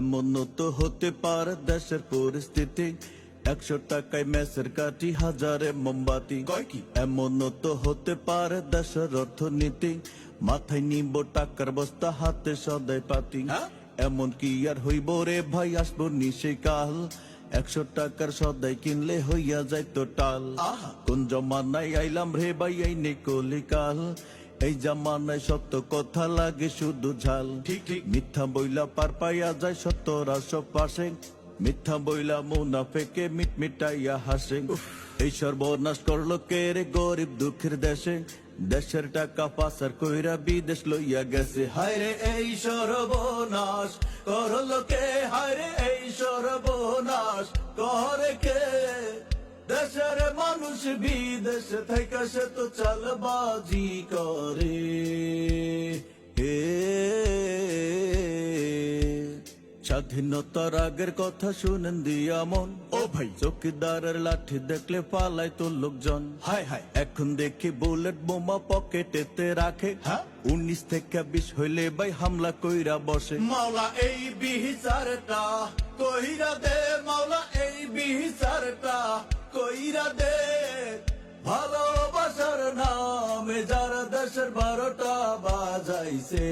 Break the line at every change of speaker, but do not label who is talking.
এমন তো হতে পারে দেশের পরিস্থিতি, 100 টাকায় মেসের কাঠি, হাজারে মোমবাতি।
কয় কি?
এমন তো হতে পারে দেশের অর্থনীতি, মাথায় নিব টাকার বস্তা, হাতে সদাই পাতি।
হ্যাঁ?
এমন কি আর হইব রে ভাই, আসবো নিশে কাল, 100 টাকার সদাই কিনলে হইয়া যাইতো টাল।
আহা।
কোন জমানায় আইলাম রে ভাই, এই নে কলিকাল, এই জামানায় সত্য কথা লাগে শুধু ঝাল।
ঠিক ঠিক।
মিথ্যা বইলা পার পাইয়া যায় সত্যরা সব পাশে, মিথ্যা বইলা মুনাফেকে মিটমিটাইয়া হাসে। এই সর্বনাশ করলো কে রে গরিব দুঃখের দেশে, দেশের টাকা পাচার কইরা বিদেশ লইয়া গেছে।
হায় রে এই সর্বনাশ করলো কে, হায় রে এই সর্বনাশ করে কে? দেশের মানুষ বিদেশে থেকে সে তো চালবাজি করে।
হে, স্বাধীনতার আগের কথা শুনেন দিয়া মন,
ও ভাই।
চৌকিদারের লাঠি দেখলে পালাই তো লোকজন।
হায় হায়।
এখন দেখি বুলেট বোমা পকেটেতে রাখে,
হ্যাঁ?
19 থেকে 20 হইলে ভাই হামলা কইরা বসে।
মাওলা এই বিচারটা কইরা দে, মাওলা এই বিচারটা কইরা দে। ভালোবাসার নামে যারা দেশের 12টা বাজাইছে,